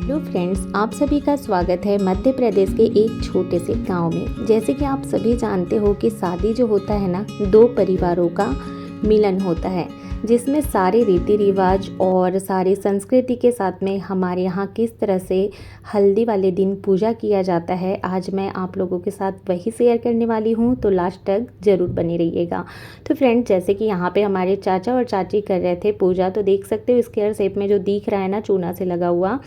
Hello friends, आप सभी का स्वागत है मध्य प्रदेश के एक छोटे से गांव में। जैसे कि आप सभी जानते हो कि शादी जो होता है ना, दो परिवारों का मिलन होता है, जिसमें सारे रीति रिवाज और सारी संस्कृति के साथ में हमारे यहाँ किस तरह से हल्दी वाले दिन पूजा किया जाता है, आज मैं आप लोगों के साथ वही शेयर करने वाली हूँ। तो लास्ट तक ज़रूर बने रहिएगा। तो फ्रेंड, जैसे कि यहाँ पे हमारे चाचा और चाची कर रहे थे पूजा, तो देख सकते हो स्क्वायर शेप में जो दिख रहा है ना, चूना से लगा हुआ,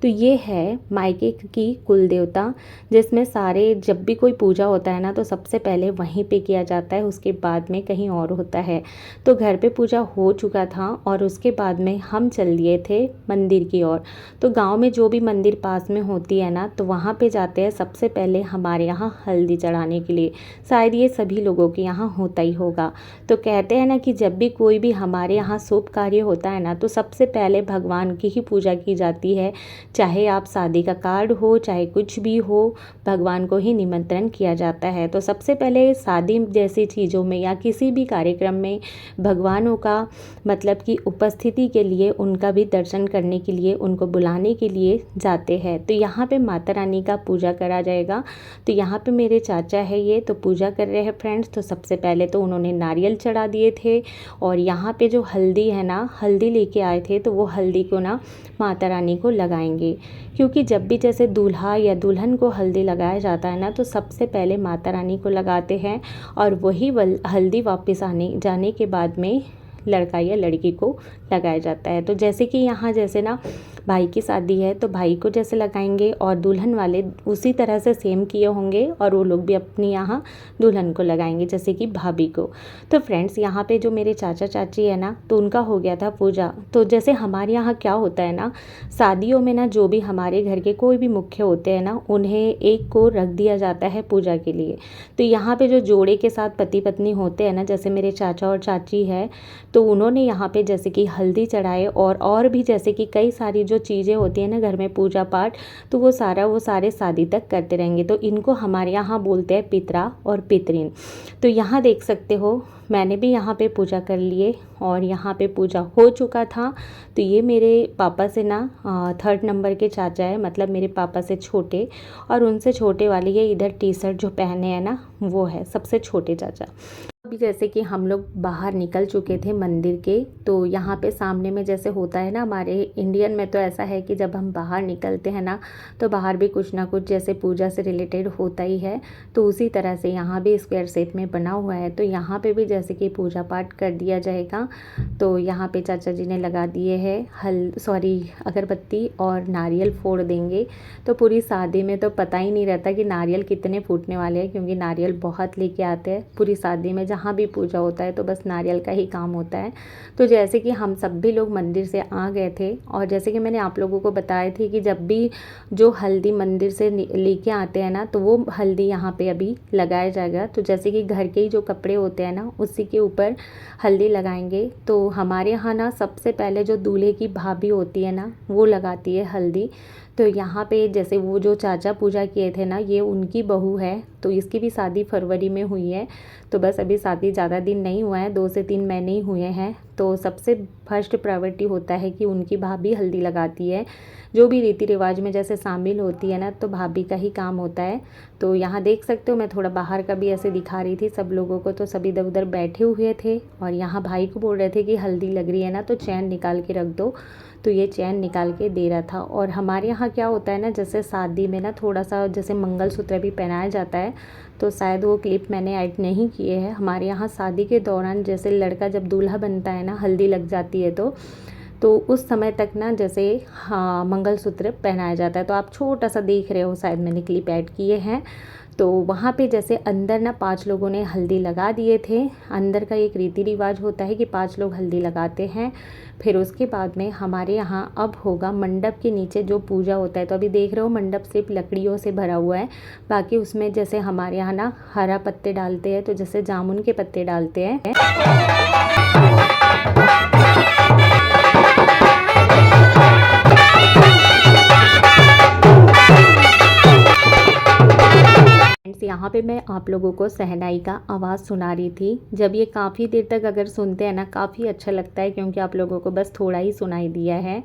तो ये है मायके की कुल देवता, जिसमें सारे जब भी कोई पूजा होता है ना, तो सबसे पहले वहीं पे किया जाता है, उसके बाद में कहीं और होता है। तो घर पे पूजा हो चुका था और उसके बाद में हम चल दिए थे मंदिर की ओर। तो गांव में जो भी मंदिर पास में होती है ना, तो वहाँ पे जाते हैं सबसे पहले हमारे यहाँ हल्दी चढ़ाने के लिए। शायद ये सभी लोगों के यहाँ होता ही होगा। तो कहते हैं ना कि जब भी कोई भी हमारे यहाँ शुभ कार्य होता है ना, तो सबसे पहले भगवान की ही पूजा की जाती है। चाहे आप शादी का कार्ड हो, चाहे कुछ भी हो, भगवान को ही निमंत्रण किया जाता है। तो सबसे पहले शादी जैसी चीज़ों में या किसी भी कार्यक्रम में भगवानों का मतलब कि उपस्थिति के लिए, उनका भी दर्शन करने के लिए, उनको बुलाने के लिए जाते हैं। तो यहाँ पे माता रानी का पूजा करा जाएगा। तो यहाँ पे मेरे चाचा है, ये तो पूजा कर रहे हैं फ्रेंड्स। तो सबसे पहले तो उन्होंने नारियल चढ़ा दिए थे और यहाँ पे जो हल्दी है ना, हल्दी लेके आए थे, तो वो हल्दी को ना माता रानी को लगाएंगे। क्योंकि जब भी जैसे दूल्हा या दुल्हन को हल्दी लगाया जाता है ना, तो सबसे पहले माता रानी को लगाते हैं और वही हल्दी वापस आने जाने के बाद में लड़का या लड़की को लगाया जाता है। तो जैसे कि यहाँ जैसे ना भाई की शादी है, तो भाई को जैसे लगाएंगे और दुल्हन वाले उसी तरह से सेम किए होंगे और वो लोग भी अपनी यहाँ दुल्हन को लगाएंगे, जैसे कि भाभी को। तो फ्रेंड्स, यहाँ पे जो मेरे चाचा चाची है ना, तो उनका हो गया था पूजा। तो जैसे हमारे यहाँ क्या होता है ना, शादियों में ना जो भी हमारे घर के कोई भी मुख्य होते हैं ना, उन्हें एक को रख दिया जाता है पूजा के लिए। तो यहाँ पे जो जोड़े के साथ पति पत्नी होते हैं ना, जैसे मेरे चाचा और चाची है, तो उन्होंने यहाँ पे जैसे कि हल्दी चढ़ाए और भी जैसे कि कई सारी जो चीज़ें होती हैं ना घर में, पूजा पाठ, तो वो सारे शादी तक करते रहेंगे। तो इनको हमारे यहाँ बोलते हैं पितरा और पितरिन। तो यहाँ देख सकते हो, मैंने भी यहाँ पे पूजा कर लिए और यहाँ पे पूजा हो चुका था। तो ये मेरे पापा से ना 3rd नंबर के चाचा है, मतलब मेरे पापा से छोटे, और उनसे छोटे वाले ये इधर टी शर्ट जो पहने हैं ना, वो है सबसे छोटे चाचा। अभी जैसे कि हम लोग बाहर निकल चुके थे मंदिर के, तो यहाँ पे सामने में जैसे होता है ना, हमारे इंडियन में तो ऐसा है कि जब हम बाहर निकलते हैं ना, तो बाहर भी कुछ ना कुछ जैसे पूजा से रिलेटेड होता ही है। तो उसी तरह से यहाँ भी स्क्वायर शेप में बना हुआ है। तो यहाँ पे भी जैसे कि पूजा पाठ कर दिया जाएगा। तो यहाँ पे चाचा जी ने लगा दिए है अगरबत्ती और नारियल फोड़ देंगे। तो पूरी शादी में तो पता ही नहीं रहता कि नारियल कितने फूटने वाले हैं, क्योंकि नारियल बहुत लेके आते हैं पूरी शादी में। जहाँ भी पूजा होता है तो बस नारियल का ही काम होता है। तो जैसे कि हम सब भी लोग मंदिर से आ गए थे, और जैसे कि मैंने आप लोगों को बताया थी कि जब भी जो हल्दी मंदिर से लेके आते हैं ना, तो वो हल्दी यहाँ पे अभी लगाया जाएगा। तो जैसे कि घर के ही जो कपड़े होते हैं ना, उसी के ऊपर हल्दी लगाएंगे। तो हमारे यहाँ ना सबसे पहले जो दूल्हे की भाभी होती है ना, वो लगाती है हल्दी। तो यहाँ पे जैसे वो जो चाचा पूजा किए थे ना, ये उनकी बहू है, तो इसकी भी शादी फरवरी में हुई है। तो बस अभी शादी ज़्यादा दिन नहीं हुआ है, 2 से 3 महीने ही हुए हैं। तो सबसे फर्स्ट प्रायोरिटी होता है कि उनकी भाभी हल्दी लगाती है। जो भी रीति रिवाज में जैसे शामिल होती है ना, तो भाभी का ही काम होता है। तो यहाँ देख सकते हो, मैं थोड़ा बाहर का भी ऐसे दिखा रही थी सब लोगों को। तो सभी इधर उधर बैठे हुए थे और यहाँ भाई को बोल रहे थे कि हल्दी लग रही है ना, तो चैन निकाल के रख दो। तो ये चैन निकाल के दे रहा था। और हमारे यहाँ क्या होता है ना, जैसे शादी में ना थोड़ा सा जैसे मंगलसूत्र भी पहनाया जाता है, तो शायद वो क्लिप मैंने ऐड नहीं किए हैं। हमारे यहाँ शादी के दौरान जैसे लड़का जब दूल्हा बनता है ना, हल्दी लग जाती है, तो उस समय तक ना जैसे मंगलसूत्र पहनाया जाता है। तो आप छोटा सा देख रहे हो, शायद मैंने क्लिप ऐड किए हैं। तो वहाँ पे जैसे अंदर ना 5 लोगों ने हल्दी लगा दिए थे। अंदर का एक रीति रिवाज होता है कि 5 लोग हल्दी लगाते हैं। फिर उसके बाद में हमारे यहाँ अब होगा मंडप के नीचे जो पूजा होता है। तो अभी देख रहे हो मंडप सिर्फ लकड़ियों से भरा हुआ है, बाकी उसमें जैसे हमारे यहाँ ना हरा पत्ते डालते हैं, तो जैसे जामुन के पत्ते डालते हैं। यहाँ पे मैं आप लोगों को शहनाई का आवाज़ सुना रही थी। जब ये काफ़ी देर तक अगर सुनते हैं ना, काफ़ी अच्छा लगता है, क्योंकि आप लोगों को बस थोड़ा ही सुनाई दिया है।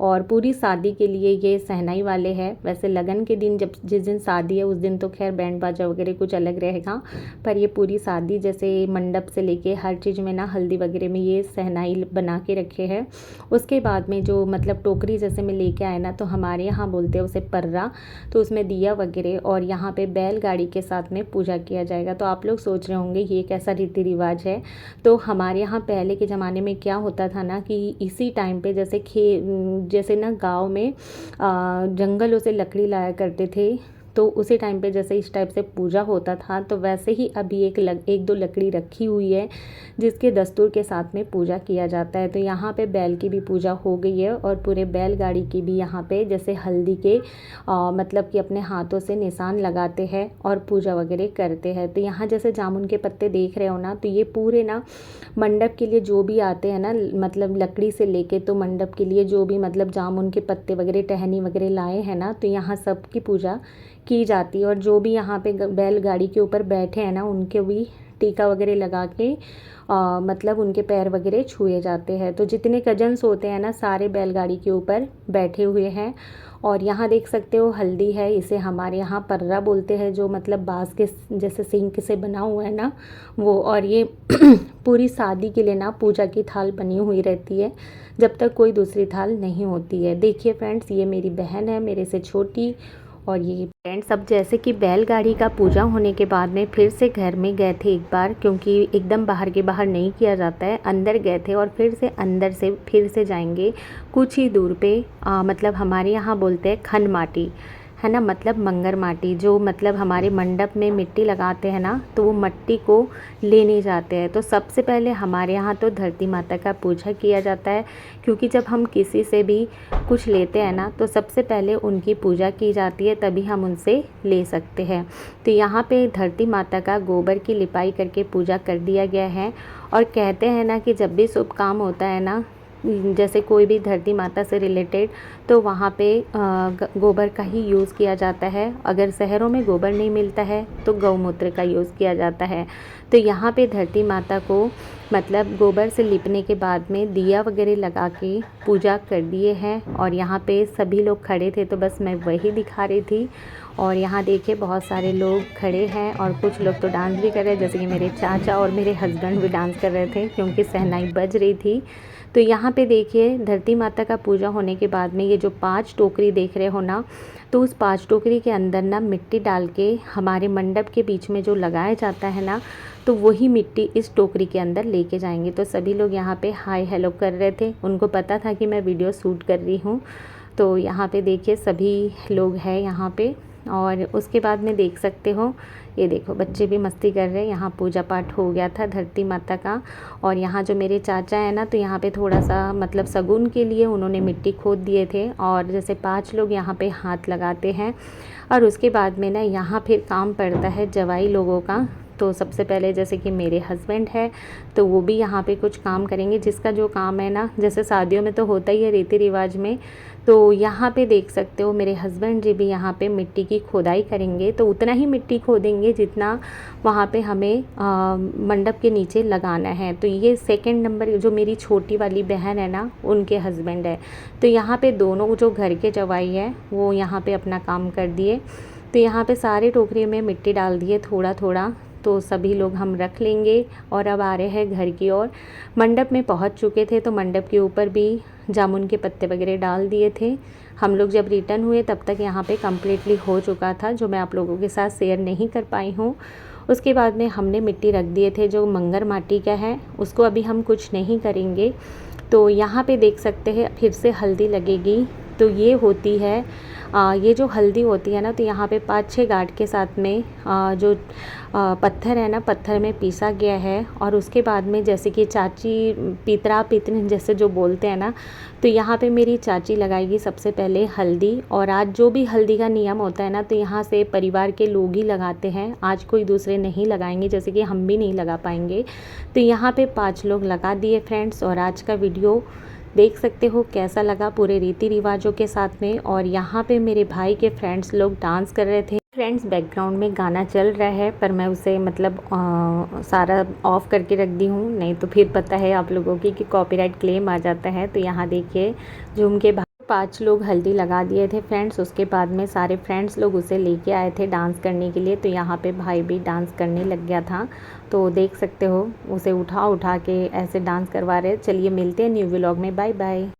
और पूरी शादी के लिए ये शहनाई वाले हैं। वैसे लगन के दिन जब जिस दिन शादी है उस दिन तो खैर बैंड बाजा वगैरह कुछ अलग रहेगा, पर ये पूरी शादी जैसे मंडप से लेके हर चीज़ में ना हल्दी वगैरह में ये शहनाई बना के रखे हैं। उसके बाद में जो मतलब टोकरी जैसे में लेके आए ना, तो हमारे यहाँ बोलते हैं उसे पर्रा, तो उसमें दिया वगैरह और यहाँ पे बैलगाड़ी के साथ में पूजा किया जाएगा। तो आप लोग सोच रहे होंगे ये कैसा रीति रिवाज है। तो हमारे यहाँ पहले के ज़माने में क्या होता था ना कि इसी टाइम पे जैसे ना गांव में जंगलों से लकड़ी लाया करते थे, तो उसी टाइम पे जैसे इस टाइप से पूजा होता था, तो वैसे ही अभी एक दो लकड़ी रखी हुई है जिसके दस्तूर के साथ में पूजा किया जाता है। तो यहाँ पे बैल की भी पूजा हो गई है और पूरे बैलगाड़ी की भी यहाँ पे जैसे हल्दी के मतलब कि अपने हाथों से निशान लगाते हैं और पूजा वगैरह करते हैं। तो यहाँ जैसे जामुन के पत्ते देख रहे हो ना, तो ये पूरे ना मंडप के लिए जो भी आते हैं ना, मतलब लकड़ी से लेके तो मंडप के लिए जो भी मतलब जामुन के पत्ते वगैरह टहनी वगैरह लाए हैं ना, तो यहाँ सबकी पूजा की जाती है। और जो भी यहाँ पे बैलगाड़ी के ऊपर बैठे हैं ना, उनके भी टीका वगैरह लगा के मतलब उनके पैर वगैरह छुए जाते हैं। तो जितने कजन्स होते हैं ना, सारे बैलगाड़ी के ऊपर बैठे हुए हैं। और यहाँ देख सकते हो हल्दी है, इसे हमारे यहाँ पर्रा बोलते हैं, जो मतलब बाँस के जैसे सिंक से बना हुआ है ना वो। और ये पूरी शादी के लिए ना पूजा की थाल बनी हुई रहती है जब तक कोई दूसरी थाल नहीं होती है। देखिए फ्रेंड्स, ये मेरी बहन है मेरे से छोटी, और ये फ्रेंड्स अब जैसे कि बैलगाड़ी का पूजा होने के बाद में फिर से घर में गए थे एक बार, क्योंकि एकदम बाहर के बाहर नहीं किया जाता है, अंदर गए थे और फिर से अंदर से फिर से जाएंगे कुछ ही दूर पे मतलब हमारे यहाँ बोलते हैं खन माटी है ना, मतलब मंगर माटी, जो मतलब हमारे मंडप में मिट्टी लगाते हैं ना, तो वो मिट्टी को लेने जाते हैं। तो सबसे पहले हमारे यहाँ तो धरती माता का पूजा किया जाता है, क्योंकि जब हम किसी से भी कुछ लेते हैं ना, तो सबसे पहले उनकी पूजा की जाती है, तभी हम उनसे ले सकते हैं। तो यहाँ पे धरती माता का गोबर की लिपाई करके पूजा कर दिया गया है। और कहते हैं ना कि जब भी शुभ काम होता है ना, जैसे कोई भी धरती माता से रिलेटेड, तो वहाँ पे गोबर का ही यूज़ किया जाता है। अगर शहरों में गोबर नहीं मिलता है तो गौमूत्र का यूज़ किया जाता है। तो यहाँ पे धरती माता को मतलब गोबर से लिपने के बाद में दिया वगैरह लगा के पूजा कर दिए हैं। और यहाँ पे सभी लोग खड़े थे, तो बस मैं वही दिखा रही थी। और यहाँ देखिए बहुत सारे लोग खड़े हैं और कुछ लोग तो डांस भी कर रहे हैं, जैसे कि मेरे चाचा और मेरे हस्बैंड भी डांस कर रहे थे क्योंकि शहनाई बज रही थी। तो यहाँ पे देखिए धरती माता का पूजा होने के बाद में ये जो 5 टोकरी देख रहे हो ना, तो उस 5 टोकरी के अंदर ना मिट्टी डाल के हमारे मंडप के बीच में जो लगाया जाता है ना, तो वही मिट्टी इस टोकरी के अंदर लेके जाएंगे। तो सभी लोग यहाँ पे हाय हेलो कर रहे थे, उनको पता था कि मैं वीडियो शूट कर रही हूँ। तो यहाँ पे देखिए सभी लोग हैं यहाँ पे। और उसके बाद में देख सकते हो, ये देखो बच्चे भी मस्ती कर रहे हैं। यहाँ पूजा पाठ हो गया था धरती माता का। और यहाँ जो मेरे चाचा है ना, तो यहाँ पे थोड़ा सा मतलब शगुन के लिए उन्होंने मिट्टी खोद दिए थे। और जैसे 5 लोग यहाँ पे हाथ लगाते हैं। और उसके बाद में ना यहाँ फिर काम पड़ता है जवाई लोगों का। तो सबसे पहले जैसे कि मेरे हस्बैंड है, तो वो भी यहाँ पे कुछ काम करेंगे, जिसका जो काम है ना, जैसे शादियों में तो होता ही है रीति रिवाज में। तो यहाँ पे देख सकते हो मेरे हस्बैंड जी भी यहाँ पे मिट्टी की खोदाई करेंगे। तो उतना ही मिट्टी खोदेंगे जितना वहाँ पे हमें मंडप के नीचे लगाना है। तो ये सेकंड नंबर जो मेरी छोटी वाली बहन है ना, उनके हस्बैंड है। तो यहाँ पे दोनों जो घर के जवाई है वो यहाँ पे अपना काम कर दिए। तो यहाँ पे सारे टोकरी में मिट्टी डाल दिए थोड़ा थोड़ा। तो सभी लोग हम रख लेंगे और अब आ रहे हैं घर की ओर। मंडप में पहुंच चुके थे, तो मंडप के ऊपर भी जामुन के पत्ते वगैरह डाल दिए थे। हम लोग जब रिटर्न हुए तब तक यहाँ पे कम्प्लीटली हो चुका था, जो मैं आप लोगों के साथ शेयर नहीं कर पाई हूँ। उसके बाद में हमने मिट्टी रख दिए थे, जो मंगर माटी का है, उसको अभी हम कुछ नहीं करेंगे। तो यहाँ पे देख सकते हैं फिर से हल्दी लगेगी। तो ये होती है ये जो हल्दी होती है ना, तो यहाँ पे 5-6 गांठ के साथ में जो पत्थर है ना, पत्थर में पीसा गया है। और उसके बाद में जैसे कि चाची पितरा पितनी जैसे जो बोलते हैं ना, तो यहाँ पे मेरी चाची लगाएगी सबसे पहले हल्दी। और आज जो भी हल्दी का नियम होता है ना, तो यहाँ से परिवार के लोग ही लगाते हैं, आज कोई दूसरे नहीं लगाएंगे, जैसे कि हम भी नहीं लगा पाएंगे। तो यहाँ पे 5 लोग लगा दिए फ्रेंड्स। और आज का वीडियो देख सकते हो कैसा लगा पूरे रीति रिवाजों के साथ में। और यहाँ पे मेरे भाई के फ्रेंड्स लोग डांस कर रहे थे। फ्रेंड्स बैकग्राउंड में गाना चल रहा है, पर मैं उसे मतलब सारा ऑफ करके रख दी हूँ, नहीं तो फिर पता है आप लोगों की कि कॉपीराइट क्लेम आ जाता है। तो यहाँ देखिए झूम के 5 लोग हल्दी लगा दिए थे फ्रेंड्स। उसके बाद में सारे फ्रेंड्स लोग उसे लेके आए थे डांस करने के लिए। तो यहाँ पे भाई भी डांस करने लग गया था, तो देख सकते हो उसे उठा उठा के ऐसे डांस करवा रहे। चलिए मिलते हैं न्यू व्लॉग में, बाय बाय।